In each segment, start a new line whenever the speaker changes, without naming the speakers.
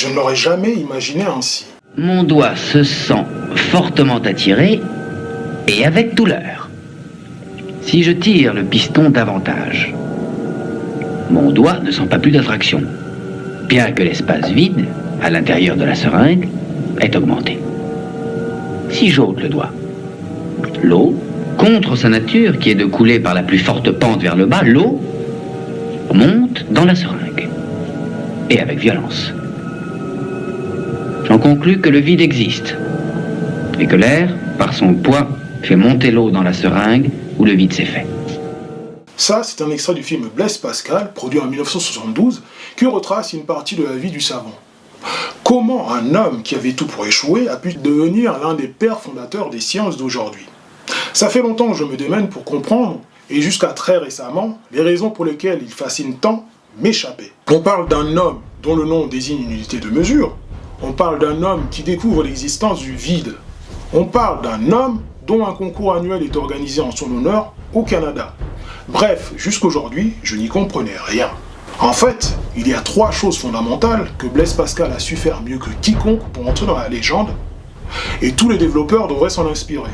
Je ne l'aurais jamais imaginé ainsi.
Mon doigt se sent fortement attiré et avec douleur. Si je tire le piston davantage, mon doigt ne sent pas plus d'attraction, bien que l'espace vide, à l'intérieur de la seringue, est augmenté. Si j'ôte le doigt, l'eau, contre sa nature qui est de couler par la plus forte pente vers le bas, l'eau monte dans la seringue, et avec violence. J'en conclus que le vide existe, et que l'air, par son poids, fait monter l'eau dans la seringue où le vide s'est fait.
Ça, c'est un extrait du film Blaise Pascal, produit en 1972, qui retrace une partie de la vie du savant. Comment un homme qui avait tout pour échouer a pu devenir l'un des pères fondateurs des sciences d'aujourd'hui? Ça fait longtemps que je me démène pour comprendre, et jusqu'à très récemment, les raisons pour lesquelles il fascine tant m'échappaient. On parle d'un homme dont le nom désigne une unité de mesure. On parle d'un homme qui découvre l'existence du vide. On parle d'un homme dont un concours annuel est organisé en son honneur au Canada. Bref, jusqu'aujourd'hui, je n'y comprenais rien. En fait, il y a 3 choses fondamentales que Blaise Pascal a su faire mieux que quiconque pour entrer dans la légende, et tous les développeurs devraient s'en inspirer.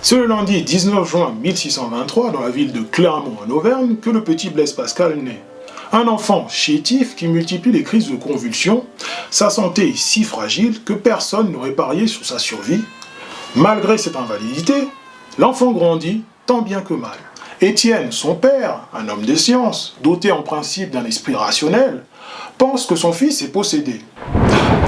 C'est le lundi 19 juin 1623, dans la ville de Clermont en Auvergne, que le petit Blaise Pascal naît. Un enfant chétif qui multiplie les crises de convulsions, sa santé est si fragile que personne n'aurait parié sur sa survie. Malgré cette invalidité, l'enfant grandit tant bien que mal. Étienne, son père, un homme des sciences, doté en principe d'un esprit rationnel, pense que son fils est possédé.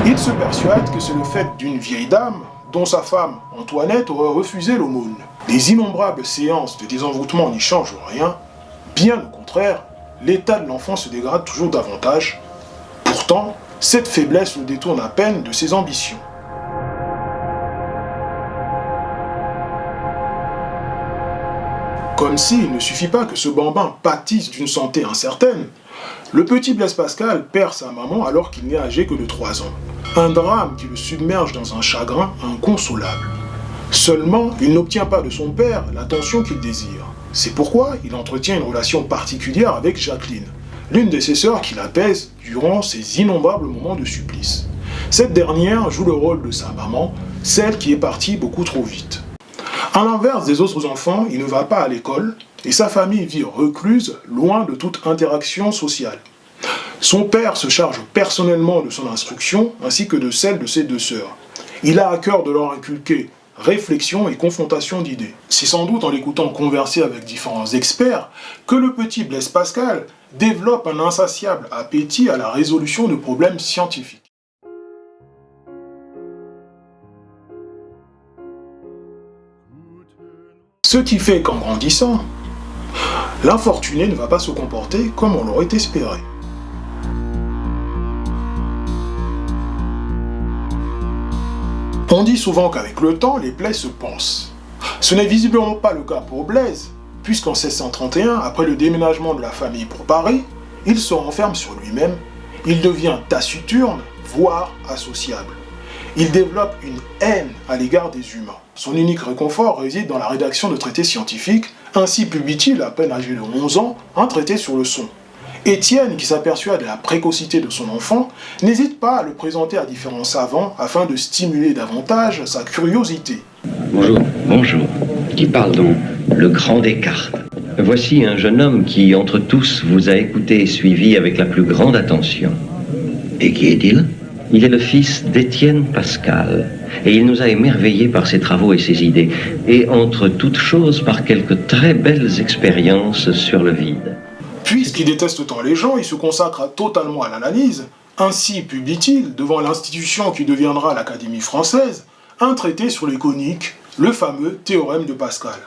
Il se persuade que c'est le fait d'une vieille dame dont sa femme, Antoinette, aurait refusé l'aumône. Les innombrables séances de désenvoûtement n'y changent rien. Bien au contraire, l'état de l'enfant se dégrade toujours davantage. Pourtant, cette faiblesse le détourne à peine de ses ambitions. Comme s'il ne suffit pas que ce bambin pâtisse d'une santé incertaine, le petit Blaise Pascal perd sa maman alors qu'il n'est âgé que de 3 ans. Un drame qui le submerge dans un chagrin inconsolable. Seulement, il n'obtient pas de son père l'attention qu'il désire. C'est pourquoi il entretient une relation particulière avec Jacqueline, l'une de ses sœurs qui l'apaise durant ses innombrables moments de supplice. Cette dernière joue le rôle de sa maman, celle qui est partie beaucoup trop vite. À l'inverse des autres enfants, il ne va pas à l'école et sa famille vit recluse, loin de toute interaction sociale. Son père se charge personnellement de son instruction ainsi que de celle de ses 2 sœurs. Il a à cœur de leur inculquer réflexion et confrontation d'idées. C'est sans doute en l'écoutant converser avec différents experts que le petit Blaise Pascal développe un insatiable appétit à la résolution de problèmes scientifiques. Ce qui fait qu'en grandissant, l'infortuné ne va pas se comporter comme on l'aurait espéré. On dit souvent qu'avec le temps, les plaies se pansent. Ce n'est visiblement pas le cas pour Blaise, puisqu'en 1631, après le déménagement de la famille pour Paris, il se renferme sur lui-même, il devient taciturne, voire associable. Il développe une haine à l'égard des humains. Son unique réconfort réside dans la rédaction de traités scientifiques. Ainsi publie-t-il, à peine âgé de 11 ans, un traité sur le son. Étienne, qui s'aperçoit de la précocité de son enfant, n'hésite pas à le présenter à différents savants afin de stimuler davantage sa curiosité.
Bonjour. Bonjour. Qui parle donc? Le grand Descartes. Voici un jeune homme qui, entre tous, vous a écouté et suivi avec la plus grande attention. Et qui est-il? Il est le fils d'Étienne Pascal, et il nous a émerveillés par ses travaux et ses idées, et entre toutes choses par quelques très belles expériences sur le vide.
Puisqu'il déteste tant les gens, il se consacre totalement à l'analyse. Ainsi publie-t-il, devant l'institution qui deviendra l'Académie française, un traité sur les coniques, le fameux théorème de Pascal.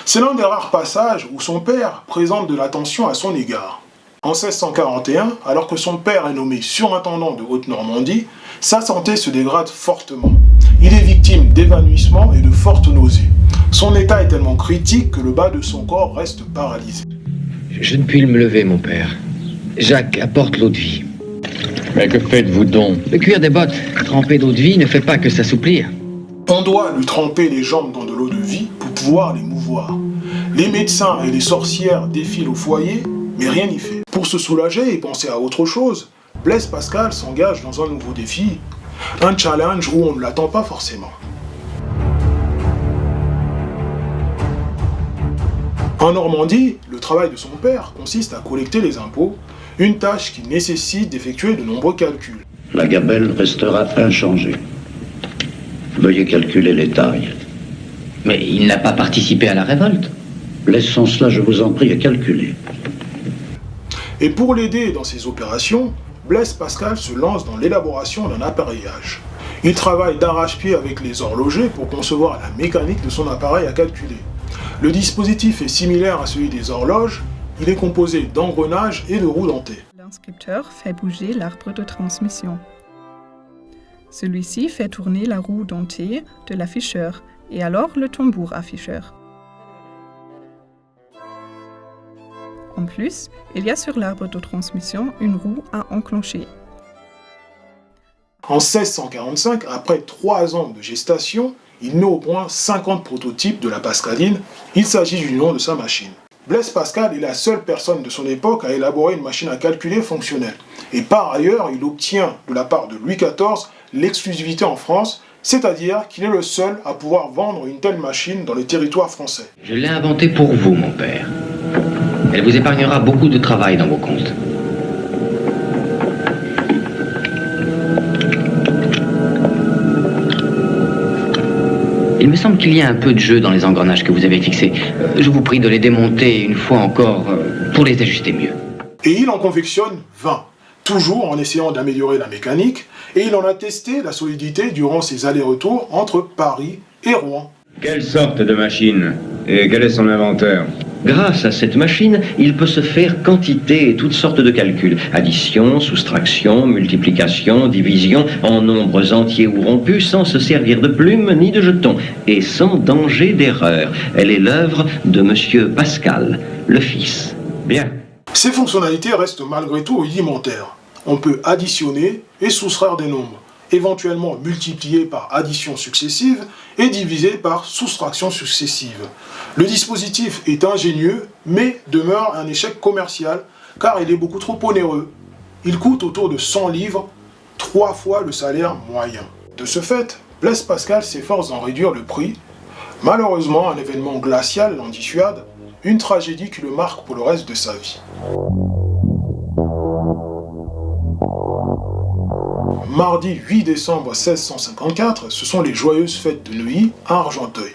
C'est l'un des rares passages où son père présente de l'attention à son égard. En 1641, alors que son père est nommé surintendant de Haute-Normandie, sa santé se dégrade fortement. Il est victime d'évanouissement et de fortes nausées. Son état est tellement critique que le bas de son corps reste paralysé.
Je ne puis me lever, mon père. Jacques, apporte l'eau de vie.
Mais que faites-vous donc?
Le cuir des bottes trempé d'eau de vie ne fait pas que s'assouplir.
On doit lui tremper les jambes dans de l'eau de vie pour pouvoir les mouvoir. Les médecins et les sorcières défilent au foyer, Mais rien n'y fait. Pour se soulager et penser à autre chose, Blaise Pascal s'engage dans un nouveau défi, un challenge où on ne l'attend pas forcément. En Normandie, le travail de son père consiste à collecter les impôts, une tâche qui nécessite d'effectuer de nombreux calculs.
La gabelle restera inchangée. Veuillez calculer les tailles.
Mais il n'a pas participé à la révolte.
Laissons cela, je vous en prie, à calculer.
Et pour l'aider dans ses opérations, Blaise Pascal se lance dans l'élaboration d'un appareillage. Il travaille d'arrache-pied avec les horlogers pour concevoir la mécanique de son appareil à calculer. Le dispositif est similaire à celui des horloges, il est composé d'engrenages et de roues dentées.
L'inscripteur fait bouger l'arbre de transmission. Celui-ci fait tourner la roue dentée de l'afficheur et alors le tambour afficheur. En plus, il y a sur l'arbre de transmission une roue à enclencher.
En 1645, après 3 ans de gestation, il met au point 50 prototypes de la Pascaline. Il s'agit du nom de sa machine. Blaise Pascal est la seule personne de son époque à élaborer une machine à calculer fonctionnelle. Et par ailleurs, il obtient de la part de Louis XIV l'exclusivité en France, c'est-à-dire qu'il est le seul à pouvoir vendre une telle machine dans le territoire français.
Je l'ai inventée pour vous, mon père. Elle vous épargnera beaucoup de travail dans vos comptes. Il me semble qu'il y a un peu de jeu dans les engrenages que vous avez fixés. Je vous prie de les démonter une fois encore pour les ajuster mieux.
Et il en confectionne 20, toujours en essayant d'améliorer la mécanique, et il en a testé la solidité durant ses allers-retours entre Paris et Rouen.
Quelle sorte de machine? Et quel est son inventeur?
Grâce à cette machine, il peut se faire quantité et toutes sortes de calculs. Addition, soustraction, multiplication, division, en nombres entiers ou rompus, sans se servir de plumes ni de jetons, et sans danger d'erreur. Elle est l'œuvre de Monsieur Pascal, le fils. Bien.
Ces fonctionnalités restent malgré tout rudimentaires. On peut additionner et soustraire des nombres, éventuellement multiplier par addition successive et diviser par soustraction successive. Le dispositif est ingénieux, mais demeure un échec commercial, car il est beaucoup trop onéreux. Il coûte autour de 100 livres, 3 fois le salaire moyen. De ce fait, Blaise Pascal s'efforce d'en réduire le prix. Malheureusement, un événement glacial l'en dissuade, une tragédie qui le marque pour le reste de sa vie. Mardi 8 décembre 1654, ce sont les joyeuses fêtes de Neuilly à Argenteuil.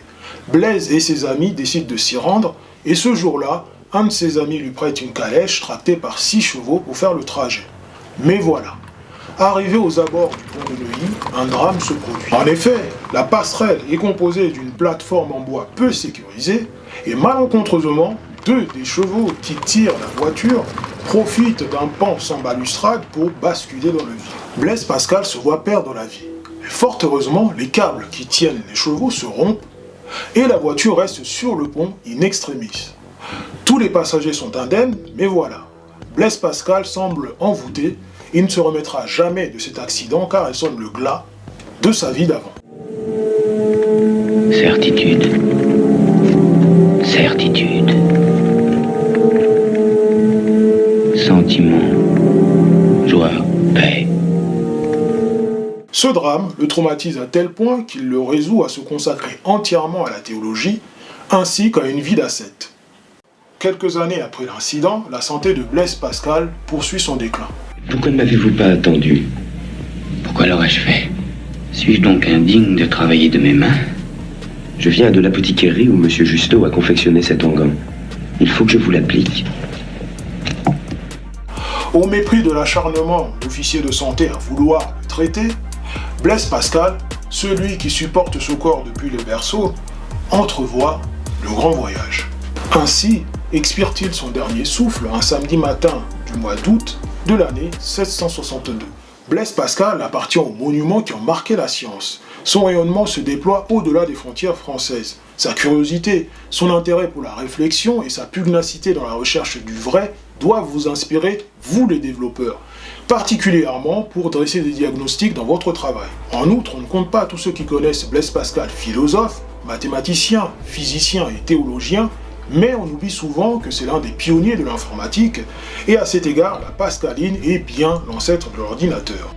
Blaise et ses amis décident de s'y rendre, et ce jour-là, un de ses amis lui prête une calèche tractée par 6 chevaux pour faire le trajet. Mais voilà, arrivé aux abords du pont de Neuilly, un drame se produit. En effet, la passerelle est composée d'une plateforme en bois peu sécurisée, et malencontreusement, 2 des chevaux qui tirent la voiture profitent d'un pan sans balustrade pour basculer dans le vide. Blaise Pascal se voit perdre la vie. Et fort heureusement, les câbles qui tiennent les chevaux se rompent et la voiture reste sur le pont in extremis. Tous les passagers sont indemnes, mais voilà. Blaise Pascal semble envoûté et ne se remettra jamais de cet accident car elle sonne le glas de sa vie d'avant.
Certitude. Certitude. Sentiment. Joie. Paix.
Ce drame le traumatise à tel point qu'il le résout à se consacrer entièrement à la théologie, ainsi qu'à une vie d'ascète. Quelques années après l'incident, la santé de Blaise Pascal poursuit son déclin.
Pourquoi ne m'avez-vous pas attendu? Pourquoi l'aurais-je fait? Suis-je donc indigne de travailler de mes mains?
Je viens de l'apothicairie où Monsieur Justeau a confectionné cet onguent. Il faut que je vous l'applique.
Au mépris de l'acharnement d'officiers de santé à vouloir le traiter, Blaise Pascal, celui qui supporte ce corps depuis le berceau, entrevoit le grand voyage. Ainsi expire-t-il son dernier souffle un samedi matin du mois d'août de l'année 1662. Blaise Pascal appartient aux monuments qui ont marqué la science. Son rayonnement se déploie au-delà des frontières françaises. Sa curiosité, son intérêt pour la réflexion et sa pugnacité dans la recherche du vrai doivent vous inspirer, vous les développeurs, particulièrement pour dresser des diagnostics dans votre travail. En outre, on ne compte pas tous ceux qui connaissent Blaise Pascal philosophe, mathématicien, physicien et théologien, Mais on oublie souvent que c'est l'un des pionniers de l'informatique, et à cet égard, la pascaline est bien l'ancêtre de l'ordinateur.